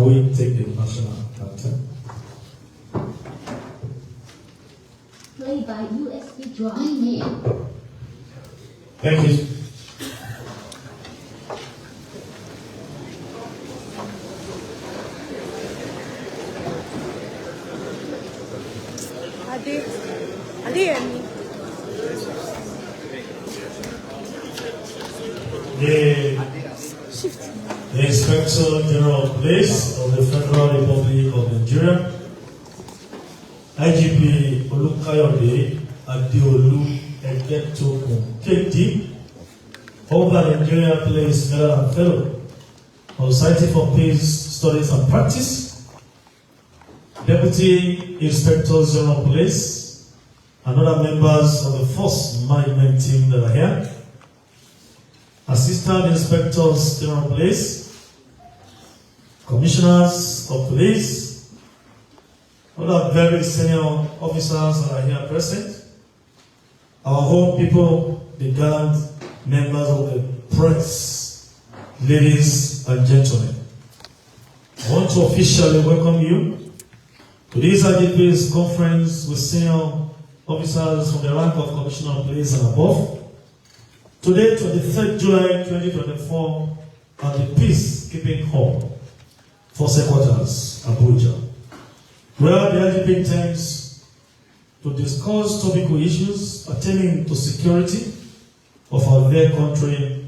Shall we take the national anthem? Played by USB Drive. Thank you. The Inspector General of Police of the Federal Republic of Nigeria, IGP Olukayode Adeolu Egbetokun, KD, of the Nigeria Police Medal and Fellow of Society for Peace Studies and Practice, Deputy Inspector General of Police, and other members of the Force Management Team that are here, Assistant Inspectors General of Police, Commissioners of Police, other very senior officers that are here present, our whole people, the gallant members of the press, ladies and gentlemen. I want to officially welcome you to this IGP's conference with senior officers from the rank of Commissioner of Police and above. Today, 23rd July 2024, at the Peacekeeping Hall, Force Headquarters, Abuja, where the IGP intends to discuss topical issues pertaining to security of our dear country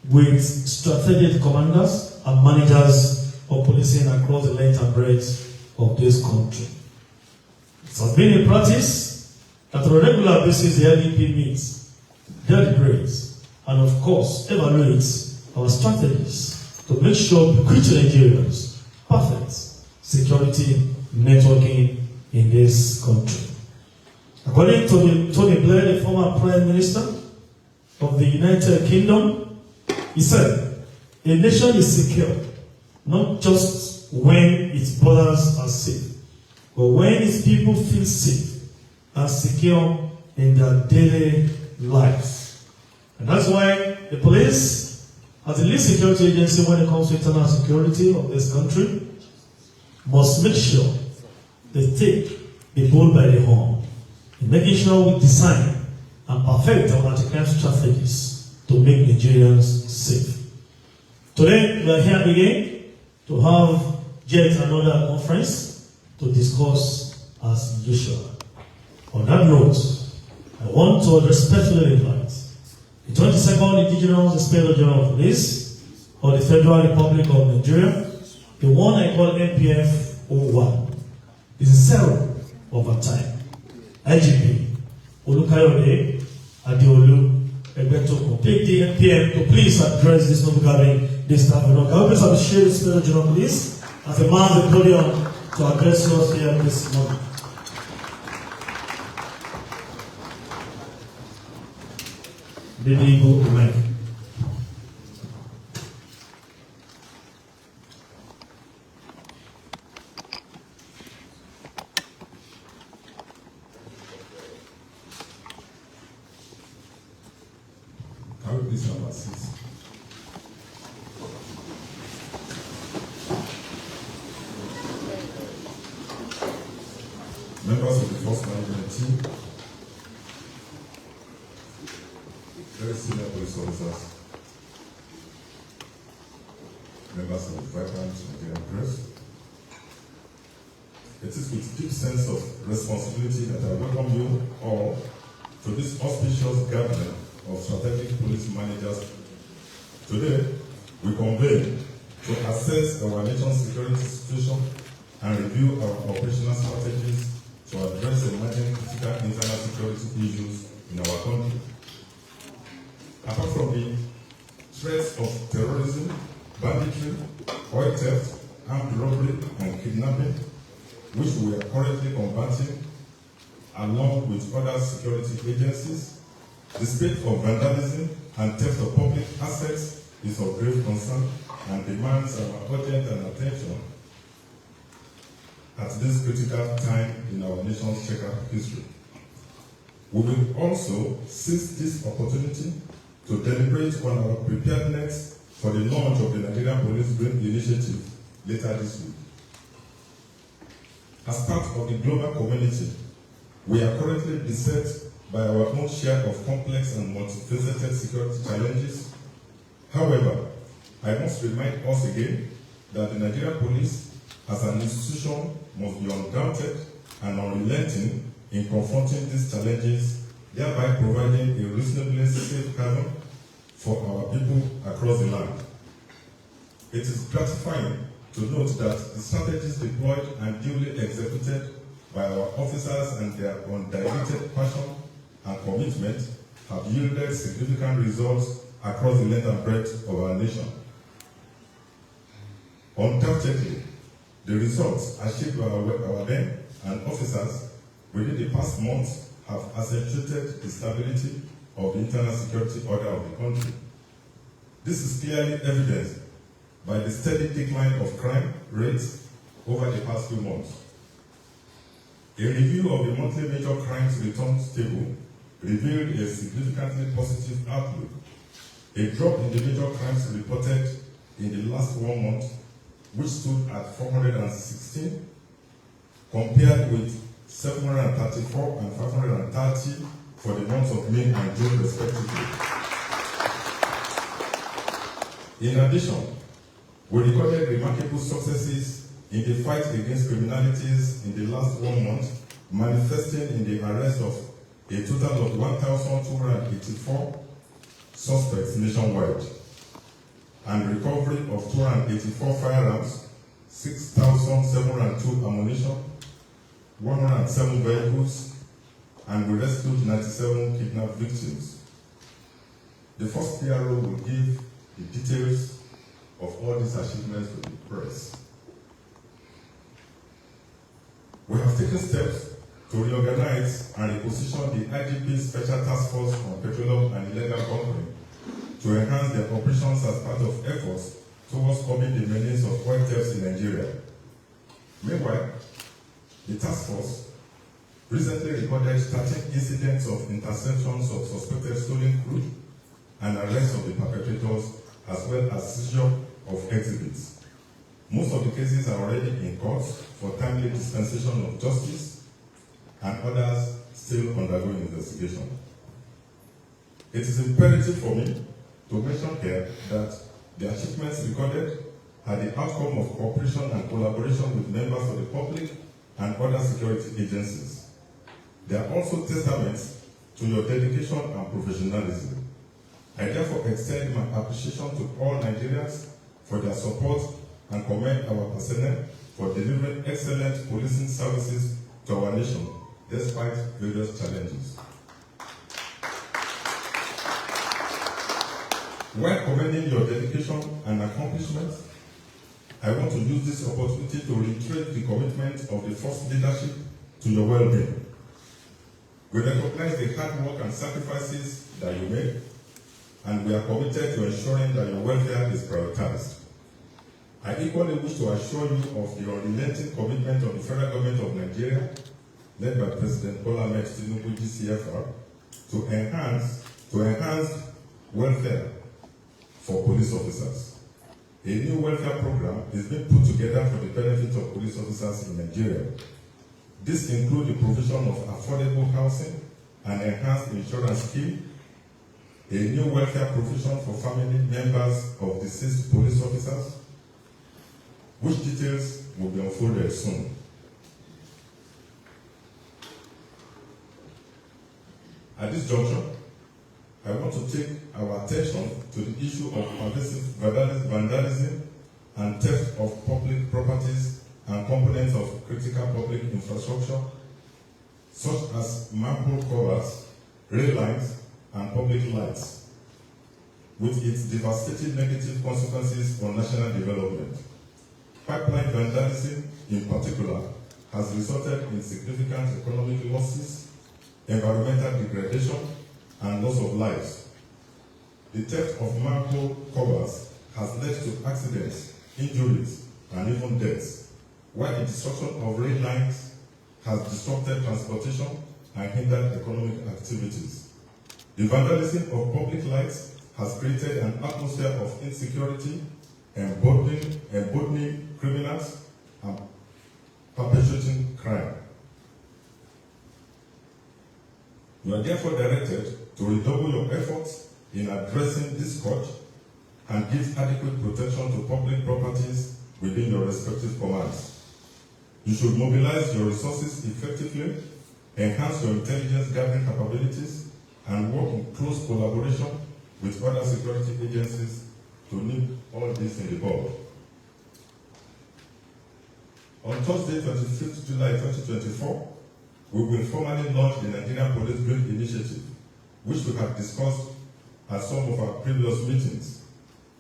with strategic commanders and managers of policing across the length and breadth of this country. It has been a practice that on a regular basis the IGP meets, deliberates, and of course evaluates our strategies to make sure we equip Nigerians perfect security networking in this country. According to Tony Blair, the former Prime Minister of the United Kingdom, he said, a nation is secure not just when its borders are safe, but when its people feel safe and secure in their daily lives. And that's why the police, as the lead security agency when it comes to internal security of this country, must make sure they take the bull by the horn in making sure we design and perfect our anti-crime strategies to make Nigerians safe. Today, we are here again to have yet another conference to discuss as usual. On that note, I want to respectfully invite the 22nd Indigenous Inspector General of Police of the Federal Republic of Nigeria, the one I call NPF 01, is a zero over time. IGP Olukayode Adeolu Egbetokun, take the NPM to please address this noble gathering this afternoon. Can we please appreciate the Inspector General of Police as a man of the podium to address us here this morning? Lady Go Mike. Can we please have a seat? Members of the Force Management Team, very senior police officers, members of the vibrant Nigerian press. It is with deep sense of responsibility that I welcome you all to this auspicious gathering of strategic police managers. Today, we convene to assess our nation's security situation and review our operational strategies to address emerging critical internal security issues in our country. Apart from the threats of terrorism, banditry, oil theft, armed robbery, and kidnapping, which we are currently combating along with other security agencies, the spate of vandalism and theft of public assets is of grave concern and demands our urgent attention at this critical time in our nation's checkered history. We will also seize this opportunity to deliberate on our preparedness for the launch of the Nigerian Police Green Initiative later this week. As part of the global community, we are currently beset by our own share of complex and multifaceted security challenges. However, I must remind us again that the Nigerian police as an institution must be undaunted and unrelenting in confronting these challenges, thereby providing a reasonably safe haven for our people across the land. It is gratifying to note that the strategies deployed and duly executed by our officers and their undiluted passion and commitment have yielded significant results across the length and breadth of our nation. Undoubtedly, the results achieved by our men and officers within the past months have accentuated the stability of the internal security order of the country. This is clearly evidenced by the steady decline of crime rates over the past few months. A review of the monthly major crimes returns table revealed a significantly positive outlook. A drop in the major crimes reported in the last 1 month, which stood at 416, compared with 734 and 530 for the months of May and June, respectively. In addition, we recorded remarkable successes in the fight against criminalities in the last 1 month, manifesting in the arrest of a total of 1,284 suspects nationwide, and recovery of 284 firearms, 6,702 ammunition, 107 vehicles, and we rescued 97 kidnapped victims. The first PRO will give the details of all these achievements to the press. We have taken steps to reorganize and reposition the IGP Special Task Force on Petroleum and Illegal Bunkering to enhance their operations as part of efforts towards curbing the menace of oil thefts in Nigeria. Meanwhile, the task force recently recorded 13 incidents of interceptions of suspected stolen crude and arrest of the perpetrators, as well as seizure of exhibits. Most of the cases are already in court for timely dispensation of justice, and others still undergoing investigation. It is imperative for me to mention here that the achievements recorded are the outcome of cooperation and collaboration with members of the public and other security agencies. They are also testaments to your dedication and professionalism. I therefore extend my appreciation to all Nigerians for their support and commend our personnel for delivering excellent policing services to our nation despite various challenges. While commending your dedication and accomplishments, I want to use this opportunity to reiterate the commitment of the First Leadership to your well-being. We recognize the hard work and sacrifices that you make, and we are committed to ensuring that your welfare is prioritized. I equally wish to assure you of the unrelenting commitment of the federal government of Nigeria, led by President Bola Ahmed Tinubu GCFR, to enhance welfare for police officers. A new welfare program is being put together for the benefit of police officers in Nigeria. This includes the provision of affordable housing and enhanced insurance scheme, a new welfare provision for family members of deceased police officers, which details will be unfolded soon. At this juncture, I want to take our attention to the issue of pervasive vandalism and theft of public properties and components of critical public infrastructure, such as manhole covers, rail lines, and public lights, with its devastating negative consequences on national development. Pipeline vandalism, in particular, has resulted in significant economic losses, environmental degradation, and loss of lives. The theft of manhole covers has led to accidents, injuries, and even deaths, while the destruction of rail lines has disrupted transportation and hindered economic activities. The vandalism of public lights has created an atmosphere of insecurity, emboldening criminals and perpetrating crime. You are therefore directed to redouble your efforts in addressing this scourge and give adequate protection to public properties within your respective commands. You should mobilize your resources effectively, enhance your intelligence gathering capabilities, and work in close collaboration with other security agencies to nip all this in the bud. On Thursday, 25th July 2024, we will formally launch the Nigerian Police Green Initiative, which we have discussed at some of our previous meetings.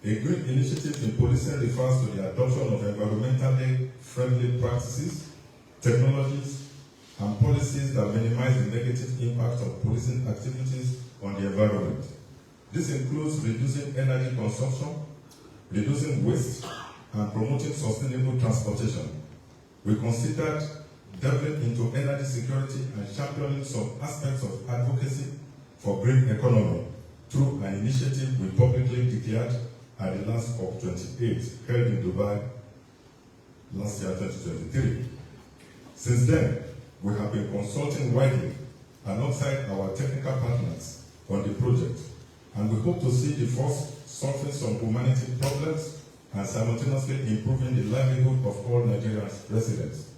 A green initiative in policing refers to the adoption of environmentally friendly practices, technologies, and policies that minimize the negative impact of policing activities on the environment. This includes reducing energy consumption, reducing waste, and promoting sustainable transportation. We considered delving into energy security and championing some aspects of advocacy for green economy through an initiative we publicly declared at the last COP28 held in Dubai last year, 2023. Since then, we have been consulting widely alongside our technical partners on the project, and we hope to see the force solving some humanity problems and simultaneously improving the livelihood of all Nigerian residents.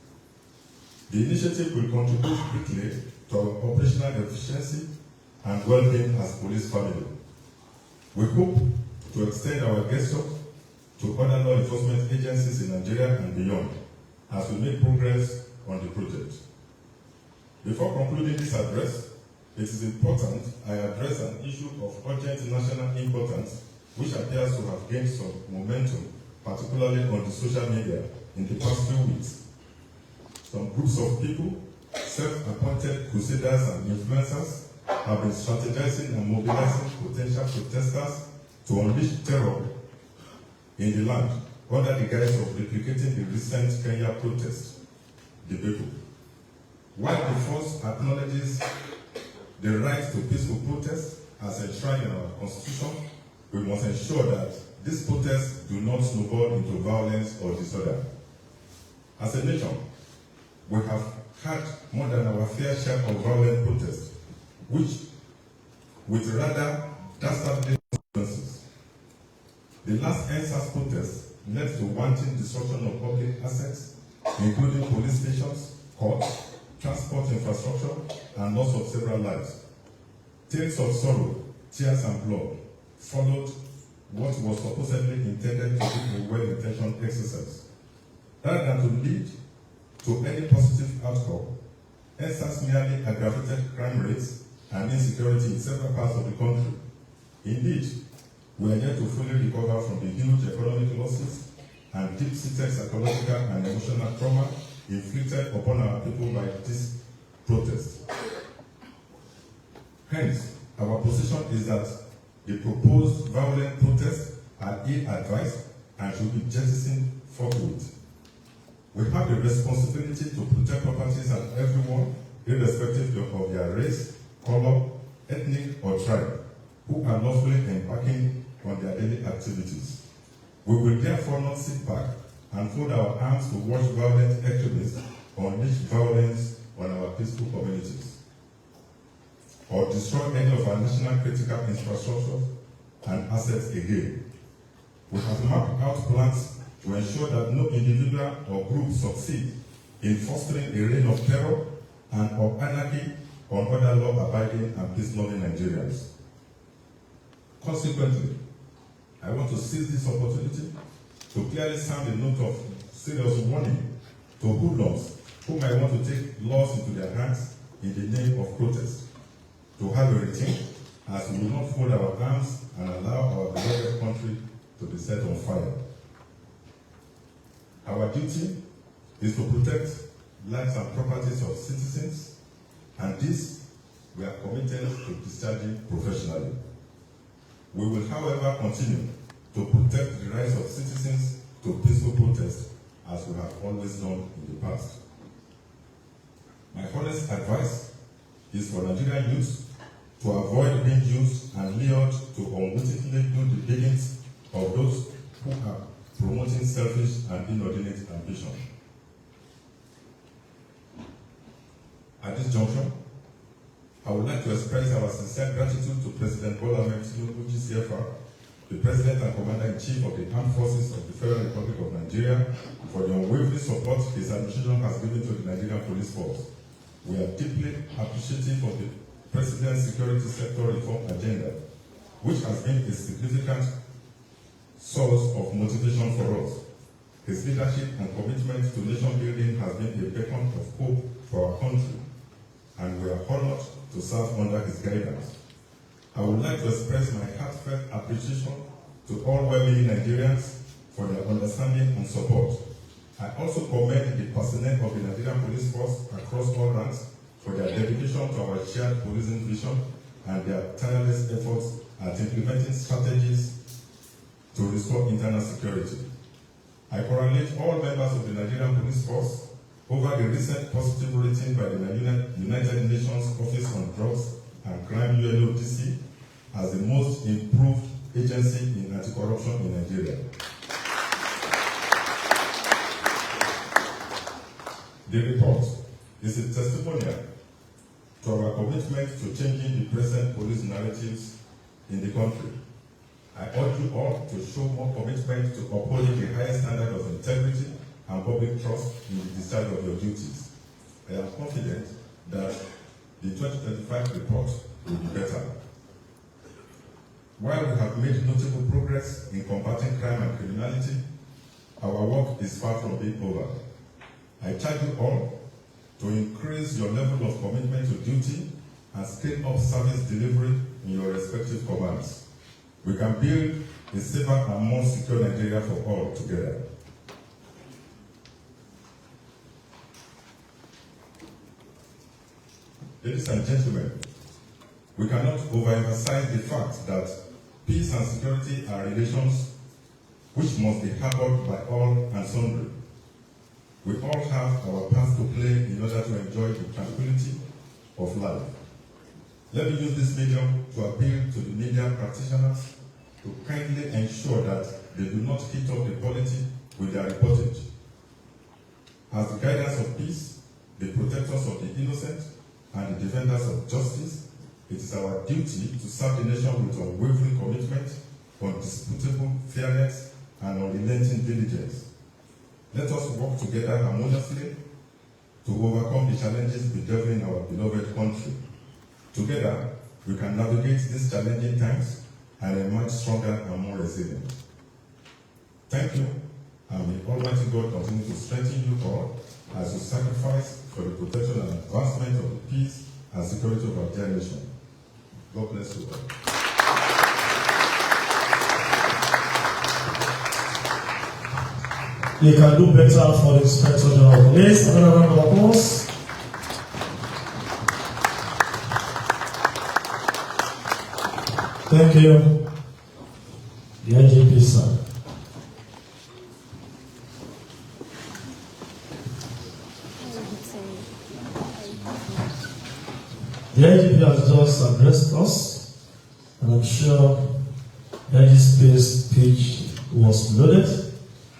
The initiative will contribute greatly to our operational efficiency and well-being as police family. We hope to extend our gesture to other law enforcement agencies in Nigeria and beyond as we make progress on the project. Before concluding this address, it is important I address an issue of urgent national importance which appears to have gained some momentum, particularly on the social media in the past few weeks. Some groups of people, self-appointed crusaders and influencers, have been strategizing and mobilizing potential protesters to unleash terror in the land under the guise of replicating the recent Kenya protest debacle. While the force acknowledges the right to peaceful protest as enshrined in our constitution, we must ensure that these protests do not snowball into violence or disorder. As a nation, we have had more than our fair share of violent protests, which, with rather dastardly consequences. The last NSAS protest led to wanton destruction of public assets, including police stations, courts, transport infrastructure, and loss of several lives. Tales of sorrow, tears, and blood followed what was supposedly intended to be a well-intentioned exercise. Rather than to lead to any positive outcome, NSAS merely aggravated crime rates and insecurity in several parts of the country. Indeed, we are yet to fully recover from the huge economic losses and deep-seated psychological and emotional trauma inflicted upon our people by this protest. Hence, our position is that the proposed violent protests are ill-advised and should be jettisoned forthwith. We have the responsibility to protect properties and everyone, irrespective of their race, color, ethnic, or tribe, who are lawfully embarking on their daily activities. We will therefore not sit back and fold our arms to watch violent extremists unleash violence on our peaceful communities, or destroy any of our national critical infrastructure and assets again. We have mapped out plans to ensure that no individual or group succeed in fostering a reign of terror and of anarchy on other law-abiding and peace-loving Nigerians. Consequently, I want to seize this opportunity to clearly sound a note of serious warning to hoodlums who might want to take laws into their hands in the name of protest, to have a routine as we will not fold our arms and allow our beloved country to be set on fire. Our duty is to protect lives and properties of citizens, and this we are committed to discharging professionally. We will, however, continue to protect the rights of citizens to peaceful protest as we have always done in the past. My honest advice is for Nigerian youth to avoid being used and lured to unwittingly do the biddings of those who are promoting selfish and inordinate ambition. At this juncture, I would like to express our sincere gratitude to President Bola Ahmed Tinubu, GCFR, the President and Commander-in-Chief of the Armed Forces of the Federal Republic of Nigeria, for the unwavering support his administration has given to the Nigerian Police Force. We are deeply appreciative of the President's security sector reform agenda, which has been a significant source of motivation for us. His leadership and commitment to nation building has been a beacon of hope for our country, and we are honored to serve under his guidance. I would like to express my heartfelt appreciation to all well-meaning Nigerians for their understanding and support. I also commend the personnel of the Nigerian Police Force across all ranks for their dedication to our shared policing vision and their tireless efforts at implementing strategies to restore internal security. I congratulate all members of the Nigerian Police Force over the recent positive rating by the United Nations Office on Drugs and Crime UNODC as the most improved agency in anti-corruption in Nigeria. The report is a testimonial to our commitment to changing the present police narratives in the country. I urge you all to show more commitment to upholding the highest standard of integrity and public trust in the discharge of your duties. I am confident that the 2025 report will be better. While we have made notable progress in combating crime and criminality, our work is far from being over. I charge you all to increase your level of commitment to duty and scale up service delivery in your respective commands. We can build a safer and more secure Nigeria for all together. Ladies and gentlemen, we cannot overemphasize the fact that peace and security are relations which must be harbored by all and sundry. We all have our part to play in order to enjoy the tranquility of life. Let me use this medium to appeal to the media practitioners to kindly ensure that they do not heat up the polity with their reportage. As the guidance of peace, the protectors of the innocent, and the defenders of justice, it is our duty to serve the nation with unwavering commitment, undisputable fairness, and unrelenting diligence. Let us work together harmoniously to overcome the challenges bedeviling our beloved country. Together, we can navigate these challenging times and emerge stronger and more resilient. Thank you, and may Almighty God continue to strengthen you all as you sacrifice for the protection and advancement of the peace and security of our dear nation. God bless you all. You can do better for the Inspector General of Police. Another round of applause. Thank you. The IGP, sir. The IGP has just addressed us, and I'm sure the IGP's speech was loaded,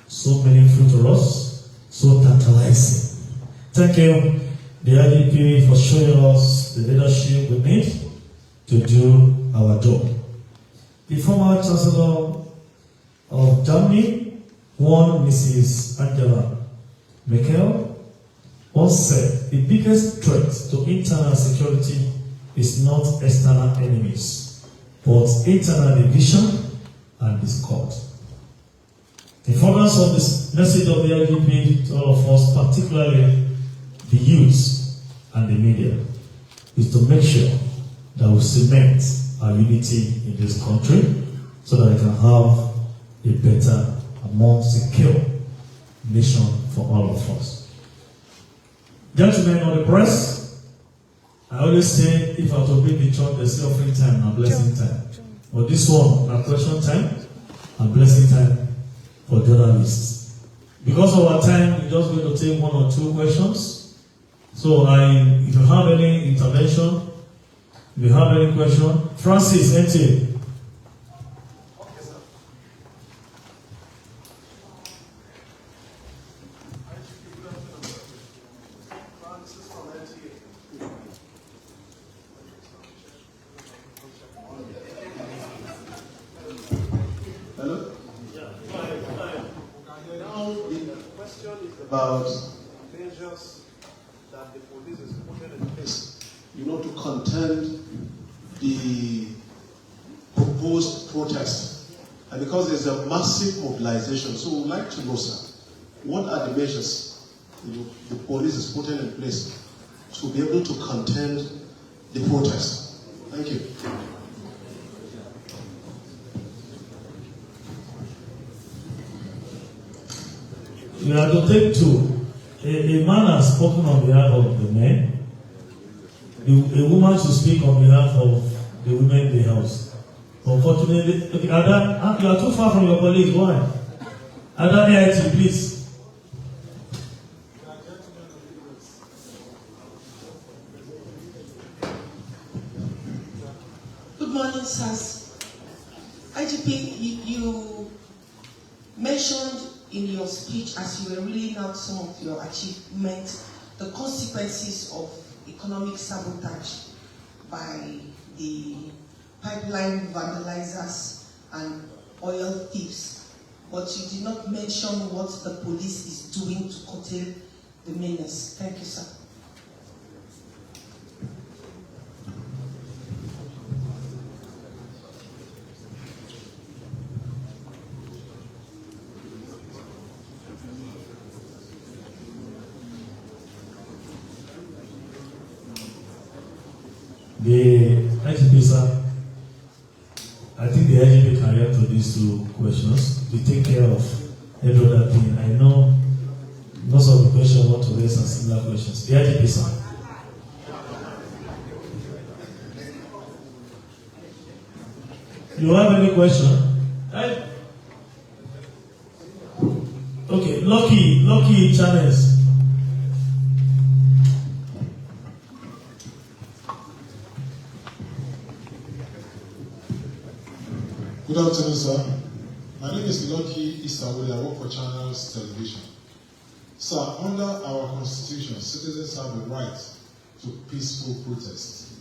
so meaningful to us, so tantalizing. Thank you, the IGP, for showing us the leadership we need to do our job. The former Chancellor of Germany, one Mrs. Angela Merkel, once said, the biggest threat to internal security is not external enemies, but internal division and discord. The furtherance of this message of the IGP to all of us, particularly the youth and the media, is to make sure that we cement our unity in this country so that we can have a better and more secure nation for all of us. Gentlemen of the press, I always say if I were to bring the church, they say offering time and blessing time. But this one, a question time and blessing time for journalists. Because of our time, we're just going to take one or two questions. So if you have any intervention, if you have any question, Francis, NTA. about measures that the police is putting in place, to contend the proposed protest. And because there's a massive mobilization, so we'd like to know, sir, what are the measures the police is putting in place to be able to contend the protest? Thank you. We have to take two. A man has spoken on behalf of the men. A woman should speak on behalf of the women in the house. Unfortunately, okay, Ada, you are too far from your colleague. Why? Ada, AIT, please. Good morning, sirs. IGP, you mentioned in your speech, as you were reading out some of your achievements, the consequences of economic sabotage by the pipeline vandalizers and oil thieves. But you did not mention what the police is doing to curtail the menace. Thank you, sir. The IGP, sir, I think the IGP can react to these two questions. We take care of every other thing. I know most of the questions want to raise are similar questions. The IGP, sir. You have any question? Okay, Lucky Channels. Good afternoon, sir. My name is Lucky Isawole. I work for Channels Television. Sir, under our constitution, citizens have the right to peaceful protest.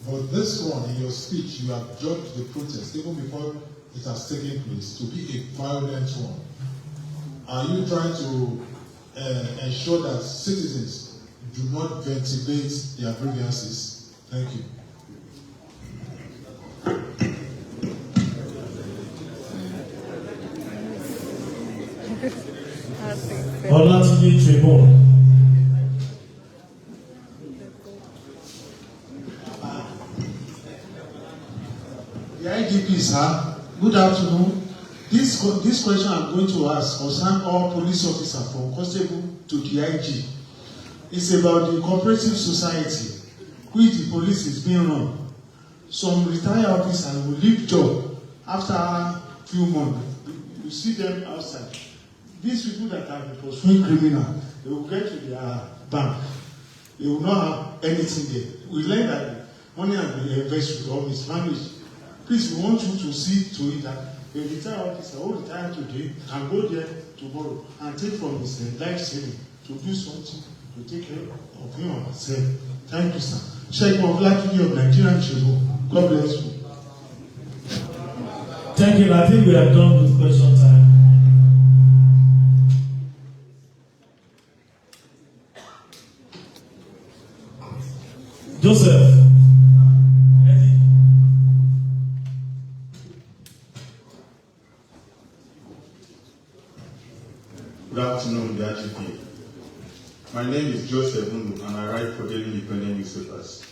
But this one, in your speech, you have judged the protest, even before it has taken place, to be a violent one. Are you trying to ensure that citizens do not ventilate their grievances? Thank you. Olatunji Tribune. The IGP, sir, good afternoon. This question I'm going to ask concerns all police officers from constable to DIG. It's about the cooperative society, which the police is being run. Some retired officers will leave job after a few months. You see them outside. These people that have been pursuing criminal, they will get to their bank. They will not have anything there. We learn that money has been invested or mismanaged. Please, we want you to see to it that a retired officer who retired today can go there tomorrow and take from his life saving to do something to take care of him or herself. Thank you, sir. Sheikh Moflaki of Nigerian Tribune. God bless you. Thank you. I think we are done with question time. Joseph. Good afternoon, the IGP. My name is Joseph Mundu, and I write for Daily Independent newspapers.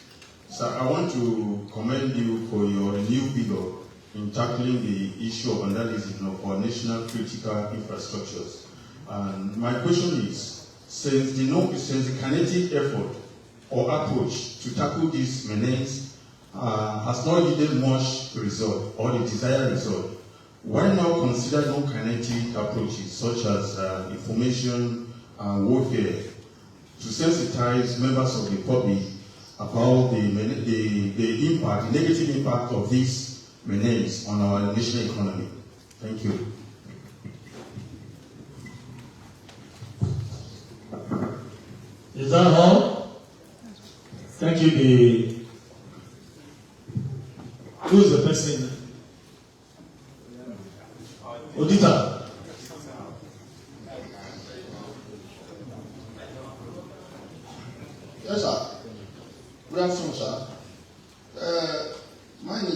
Sir, I want to commend you for your renewed vigor in tackling the issue of vandalism of our national critical infrastructures. And my question is, since the kinetic effort or approach to tackle this menace has not yielded much result or the desired result, why now consider non-kinetic approaches such as information warfare to sensitize members of the public about the negative impact of this menace on our national economy? Thank you. Is that all? Thank you. Who is the person? Odita.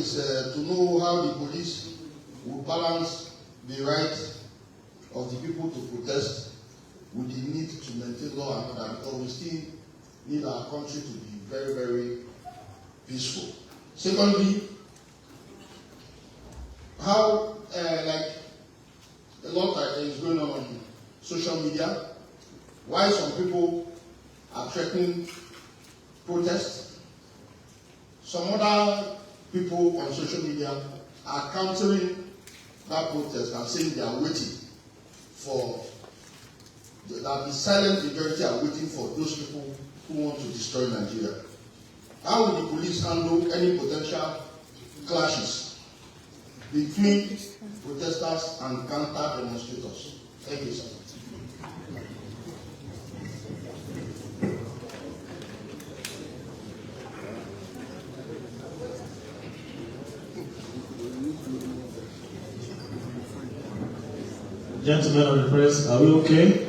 is to know how the police will balance the right of the people to protest with the need to maintain law and order, because we still need our country to be very, very peaceful. Secondly, how, like a lot is going on social media, why some people are threatening protests, some other people on social media are countering that protest and saying they are waiting for, that the silent majority are waiting for those people who want to destroy Nigeria. How will the police handle any potential clashes between protesters and counter-demonstrators? Thank you, sir. Gentlemen of the press, are we okay?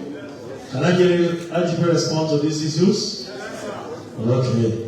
Can I get an IGP response to these issues? Okay.